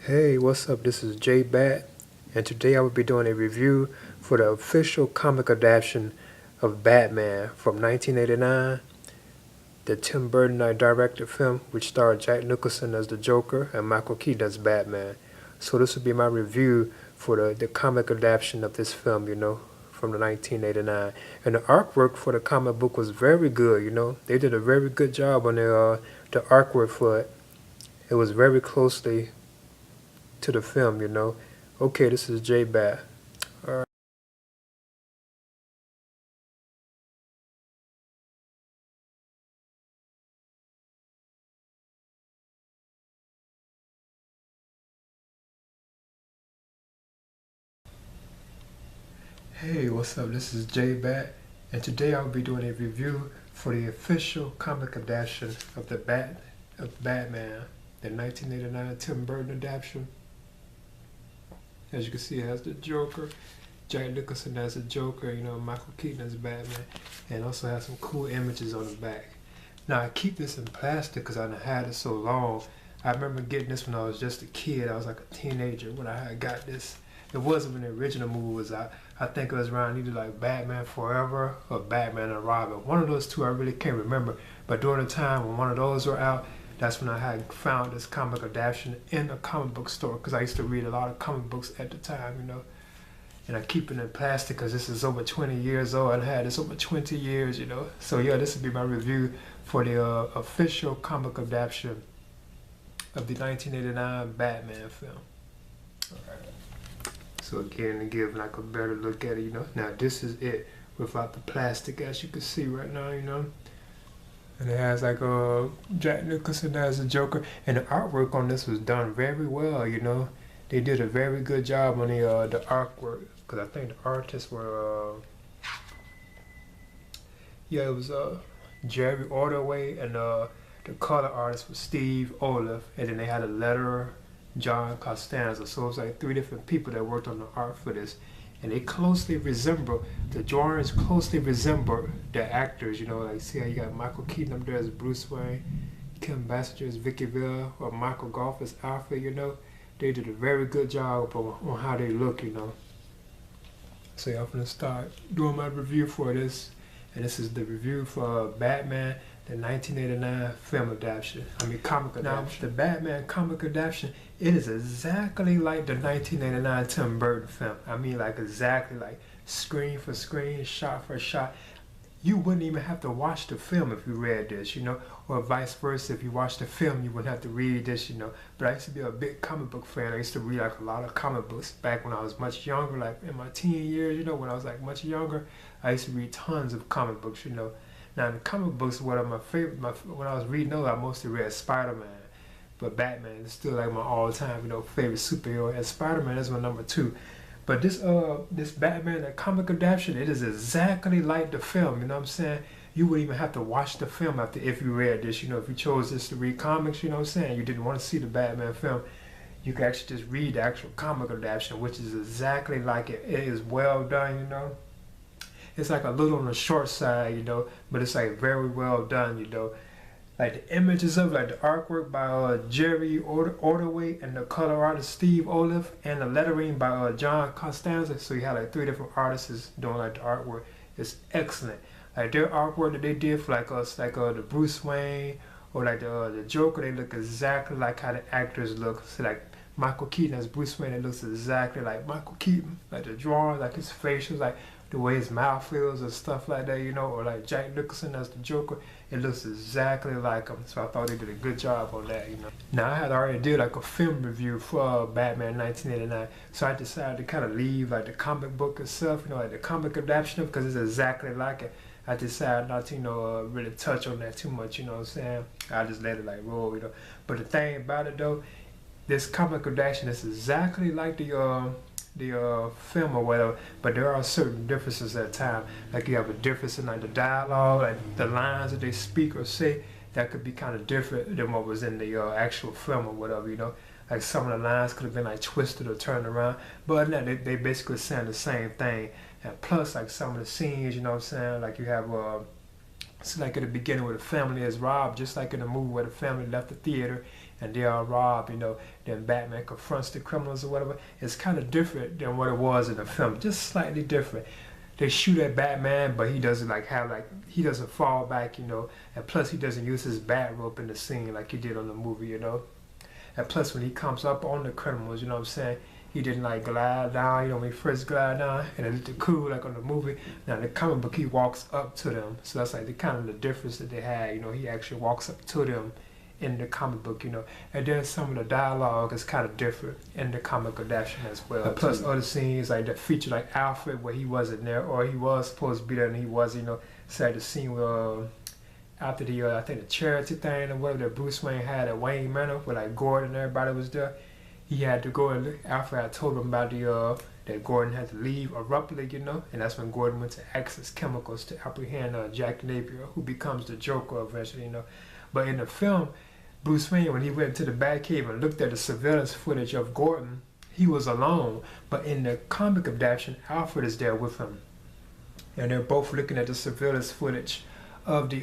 Hey, what's up? This is JBAT, and today I will be doing a review for the official comic adaptation of Batman from 1989, the Tim Burton directed film, which starred Jack Nicholson as the Joker and Michael Keaton as Batman. So this will be my review for the comic adaptation of this film, from the 1989. And the artwork for the comic book was very good. They did a very good job on the artwork for it. It was very closely to the film. Okay, this is J-Bat. Alright. Hey, what's up? This is J-Bat, and today I'll be doing a review for the official comic adaptation of Batman, the 1989 Tim Burton adaptation. As you can see, it has the Joker, Jack Nicholson as the Joker, Michael Keaton as Batman, and also has some cool images on the back. Now, I keep this in plastic because I had it so long. I remember getting this when I was just a kid. I was like a teenager when I had got this. It wasn't when the original movie was out. I think it was around either like Batman Forever or Batman and Robin. One of those two I really can't remember. But during the time when one of those were out, that's when I had found this comic adaptation in a comic book store because I used to read a lot of comic books at the time. And I keep it in plastic because this is over 20 years old. I had this over 20 years. So yeah, this would be my review for the official comic adaptation of the 1989 Batman film. Alright. So again, to give like a better look at it, Now this is it without the plastic, as you can see right now, And it has like Jack Nicholson as a Joker, and the artwork on this was done very well. They did a very good job on the artwork because I think the artists were it was Jerry Ordway, and the color artist was Steve Olive, and then they had a letterer, John Costanza. So it was like three different people that worked on the art for this, and they closely resemble, the drawings closely resemble the actors. Like see how you got Michael Keaton up there as Bruce Wayne, Kim Basinger as Vicky Vale, or Michael Goff as Alfred. They did a very good job on how they look. So yeah, I'm gonna start doing my review for this, and this is the review for Batman, the 1989 film adaptation. Comic adaptation. Now, the Batman comic adaptation, it is exactly like the 1989 Tim Burton film. Like exactly like screen for screen, shot for shot. You wouldn't even have to watch the film if you read this, or vice versa. If you watch the film, you wouldn't have to read this, But I used to be a big comic book fan. I used to read like a lot of comic books back when I was much younger, like in my teen years, when I was like much younger. I used to read tons of comic books. Now, the comic books, what are my favorite? When I was reading those, I mostly read Spider-Man, but Batman is still like my all-time, favorite superhero. And Spider-Man is my number 2. But this Batman, that comic adaptation, it is exactly like the film. You know what I'm saying? You wouldn't even have to watch the film if you read this. If you chose this to read comics, you know what I'm saying? You didn't want to see the Batman film. You could actually just read the actual comic adaptation, which is exactly like it. It is well done. It's like a little on the short side, but it's like very well done. Like the images of like the artwork by Jerry Ordway, and the color artist Steve Olive, and the lettering by John Costanza. So you have like 3 different artists doing like the artwork. It's excellent. Like their artwork that they did for like us, like the Bruce Wayne or like the Joker, they look exactly like how the actors look. So like Michael Keaton as Bruce Wayne, it looks exactly like Michael Keaton. Like the drawing, like his facial, like the way his mouth feels and stuff like that, or like Jack Nicholson as the Joker, it looks exactly like him. So I thought they did a good job on that. Now I had already did like a film review for Batman 1989, so I decided to kind of leave like the comic book itself, like the comic adaptation, because it's exactly like it. I decided not to, really touch on that too much. You know what I'm saying? I just let it like roll. But the thing about it though, this comic adaptation is exactly like the film or whatever, but there are certain differences at times. Like you have a difference in like the dialogue, like the lines that they speak or say, that could be kind of different than what was in the actual film or whatever. Like some of the lines could have been like twisted or turned around, but other than that, they basically saying the same thing. And plus, like some of the scenes, you know what I'm saying, like you have it's like at the beginning where the family is robbed, just like in the movie where the family left the theater and they are robbed, you know, then Batman confronts the criminals or whatever. It's kind of different than what it was in the film, just slightly different. They shoot at Batman, but he doesn't he doesn't fall back, you know, and plus he doesn't use his bat rope in the scene like he did on the movie, you know. And plus when he comes up on the criminals, you know what I'm saying, he didn't like glide down, you know, when he first glide down, and it looked cool like on the movie. Now in the comic book he walks up to them, so that's like the kind of the difference that they had, you know. He actually walks up to them in the comic book, you know, and then some of the dialogue is kind of different in the comic adaptation as well. And plus other scenes like that feature like Alfred where he wasn't there, or he was supposed to be there and he was, you know. Say the scene where after the I think the charity thing or whatever that Bruce Wayne had at Wayne Manor, where like Gordon and everybody was there, he had to go and Alfred had told him about the that Gordon had to leave abruptly, you know, and that's when Gordon went to Access Chemicals to apprehend Jack Napier, who becomes the Joker eventually, you know. But in the film, Bruce Wayne, when he went to the Batcave and looked at the surveillance footage of Gordon, he was alone. But in the comic adaptation, Alfred is there with him, and they're both looking at the surveillance footage of the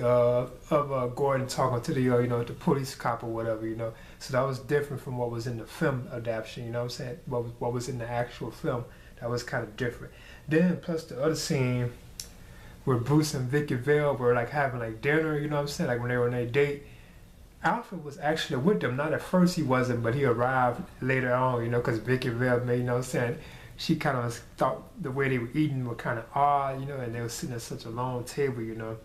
Gordon talking to the you know, the police cop or whatever, you know. So that was different from what was in the film adaptation, you know what I'm saying? What was in the actual film, that was kind of different. Then plus the other scene where Bruce and Vicky Vale were like having like dinner, you know what I'm saying? Like when they were on their date, Alfred was actually with them. Not at first he wasn't, but he arrived later on, you know, because Vicky Vale made, you know what I'm saying, she kind of thought the way they were eating were kind of odd, you know, and they were sitting at such a long table, you know.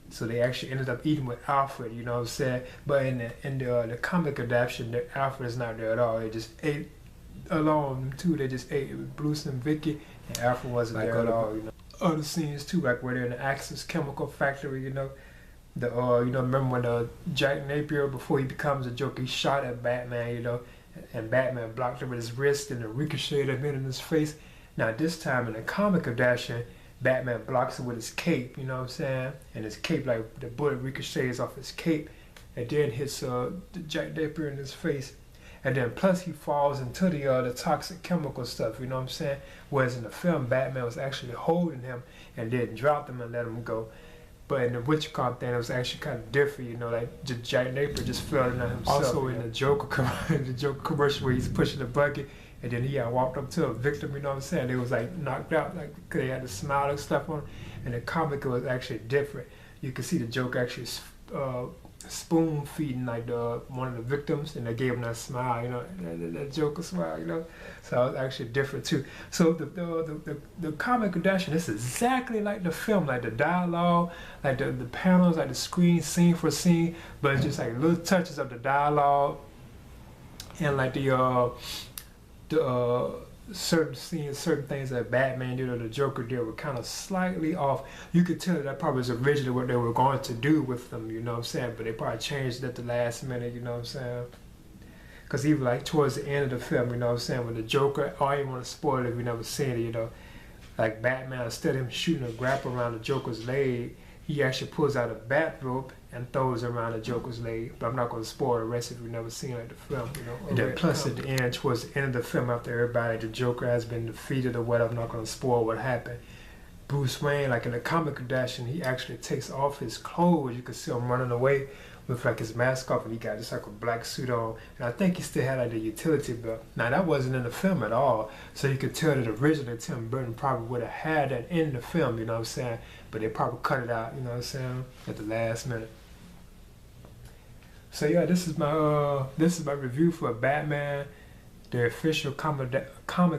So they actually ended up eating with Alfred, you know what I'm saying? But in the comic adaptation, Alfred is not there at all. They just ate alone too. They just ate with Bruce and Vicky, and Alfred wasn't like there at all, you know. Other scenes too, like where they're in the Axis chemical factory, you know. You know, remember when Jack Napier, before he becomes a Joker, he shot at Batman, you know, and Batman blocked him with his wrist and the ricochet him in his face. Now this time in the comic adaptation, Batman blocks it with his cape, you know what I'm saying? And his cape, like the bullet ricochets off his cape and then hits Jack Napier in his face. And then plus he falls into the toxic chemical stuff, you know what I'm saying? Whereas in the film, Batman was actually holding him and then dropped him and let him go. But in the Witchcraft thing, it was actually kind of different, you know, like Jack Napier just fell in on himself. Also in the Joker commercial where he's pushing the bucket, and then he walked up to a victim, you know what I'm saying? They was like knocked out, like they had the smile and stuff on. And the comic was actually different. You could see the Joker actually spoon feeding like one of the victims, and they gave him that smile, you know, that Joker smile, you know. So it was actually different too. So the comic adaptation is exactly like the film, like the dialogue, like the panels, like the screen scene for scene, but it's just like little touches of the dialogue and like the certain scenes, certain things that Batman did or the Joker did were kind of slightly off. You could tell that probably was originally what they were going to do with them, you know what I'm saying? But they probably changed it at the last minute, you know what I'm saying? Because even like towards the end of the film, you know what I'm saying, when the Joker, I don't even want to spoil it if you never seen it, you know, like Batman, instead of him shooting a grapple around the Joker's leg, he actually pulls out a bat rope and throws it around the Joker's leg. But I'm not going to spoil the rest if you've never seen like the film, you know. And then plus at the end, towards the end of the film, after everybody, the Joker has been defeated or whatever, I'm not going to spoil what happened. Bruce Wayne, like in the comic adaptation, he actually takes off his clothes. You can see him running away with like his mask off, and he got just like a black suit on. And I think he still had like the utility belt. Now that wasn't in the film at all, so you could tell that originally Tim Burton probably would have had that in the film, you know what I'm saying? But they probably cut it out, you know what I'm saying, at the last minute. So yeah, this is my review for Batman, the official comic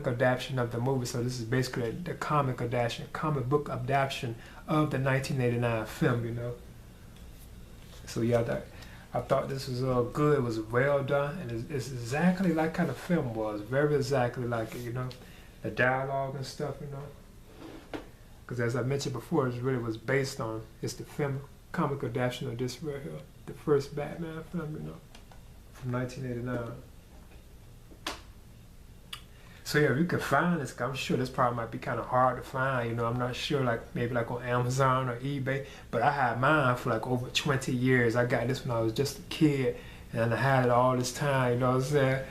adaptation of the movie. So this is basically the comic book adaptation of the 1989 film, you know. So yeah, I thought this was good. It was well done, and it's exactly like how the film was. Very exactly like it, you know. The dialogue and stuff, you know. Because as I mentioned before, it really was based on, it's the film comic adaptation of this right here. The first Batman film, you know, from 1989. So yeah, if you can find this, I'm sure this probably might be kind of hard to find, you know. I'm not sure, like maybe like on Amazon or eBay, but I had mine for like over 20 years. I got this when I was just a kid, and I had it all this time, you know what I'm saying?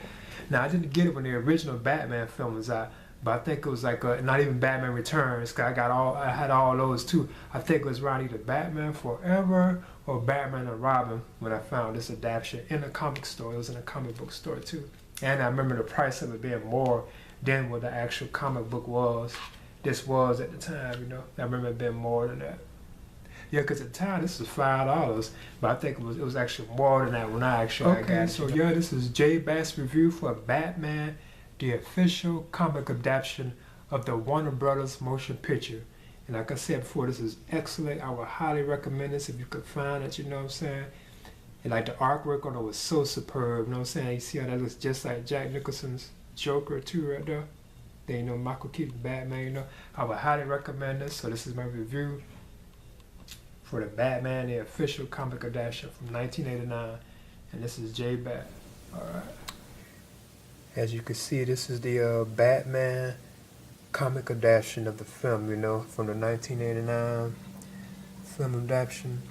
Now I didn't get it when the original Batman film was out, but I think it was like not even Batman Returns, cause I had all those too. I think it was around either Batman Forever or Batman and Robin when I found this adaptation in a comic store. It was in a comic book store too. And I remember the price of it being more than what the actual comic book was. This was at the time, you know. I remember it being more than that. Yeah, because at the time this was $5, but I think it was actually more than that when I got it. So yeah, this is JBAT'S review for Batman, the official comic adaptation of the Warner Brothers motion picture. And like I said before, this is excellent. I would highly recommend this if you could find it, you know what I'm saying? And like the artwork on it was so superb, you know what I'm saying? You see how that looks just like Jack Nicholson's Joker too right there. Then you know Michael Keaton Batman, you know. I would highly recommend this. So this is my review for the Batman, the official comic adaptation from 1989. And this is JBAT. Alright. As you can see, this is the Batman comic adaptation of the film, you know, from the 1989 film adaptation,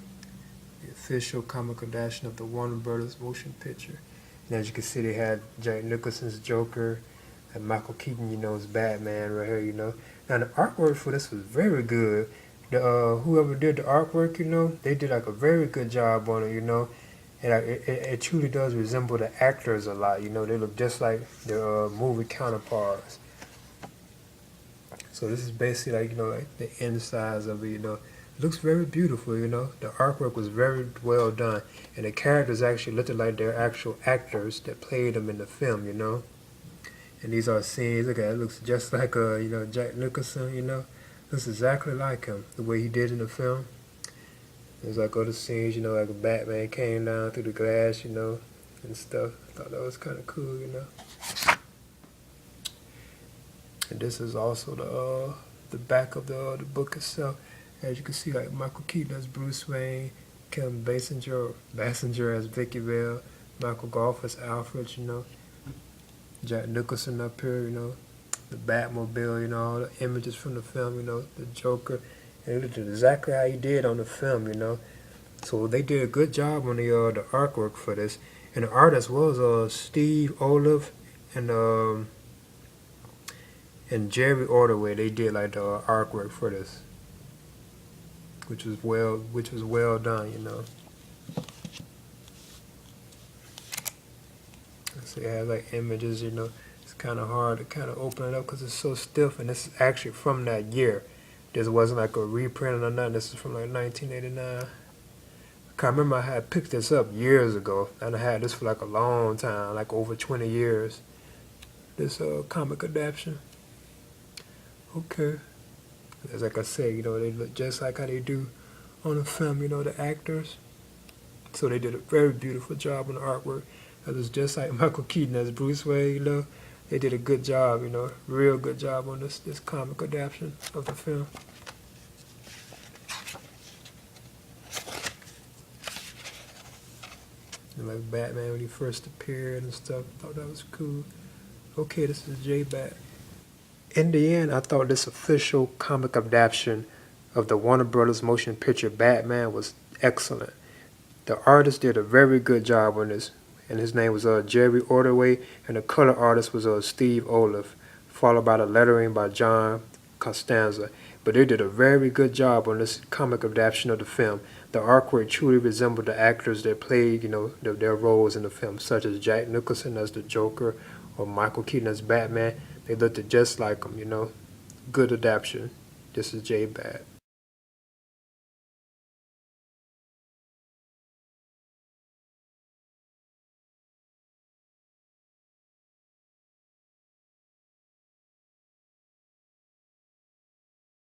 the official comic adaptation of the Warner Brothers motion picture. And as you can see, they had Jack Nicholson's Joker and Michael Keaton, you know, as Batman right here, you know. Now the artwork for this was very good. The whoever did the artwork, you know, they did like a very good job on it, you know. And it truly does resemble the actors a lot, you know. They look just like their movie counterparts. So this is basically like, you know, like the insides of it, you know. It looks very beautiful, you know. The artwork was very well done. And the characters actually looked like they're actual actors that played them in the film, you know. And these are scenes, look at it, looks just like, you know, Jack Nicholson, you know. Looks exactly like him, the way he did in the film. There's like other scenes, you know, like a Batman came down through the glass, you know, and stuff. I thought that was kind of cool, you know. And this is also the back of the book itself. As you can see, like Michael Keaton as Bruce Wayne, Kim Basinger as Vicky Vale, Michael Goff as Alfred, you know, Jack Nicholson up here, you know, the Batmobile, you know, all the images from the film, you know, the Joker. And it looked exactly how he did on the film, you know. So they did a good job on the artwork for this. And the artist was Steve Olive and Jerry Ordway. They did like the artwork for this, which was well done, you know. So you have like images, you know. It's kind of hard to kind of open it up because it's so stiff, and this is actually from that year. This wasn't like a reprint or nothing. This is from like 1989. I can't remember, I had picked this up years ago, and I had this for like a long time, like over 20 years. This comic adaptation. Okay. As like I said, you know, they look just like how they do on the film, you know, the actors. So they did a very beautiful job on the artwork. It was just like Michael Keaton as Bruce Wayne, you know. They did a good job, you know, real good job on this comic adaptation of the film. And like Batman when he first appeared and stuff, I thought that was cool. Okay, this is JBAT. In the end, I thought this official comic adaptation of the Warner Brothers motion picture Batman was excellent. The artist did a very good job on this, and his name was Jerry Ordway, and the color artist was Steve Olive, followed by the lettering by John Costanza. But they did a very good job on this comic adaptation of the film. The artwork truly resembled the actors that played, you know, their roles in the film, such as Jack Nicholson as the Joker or Michael Keaton as Batman. They looked just like them, you know. Good adaptation. This is JBAT.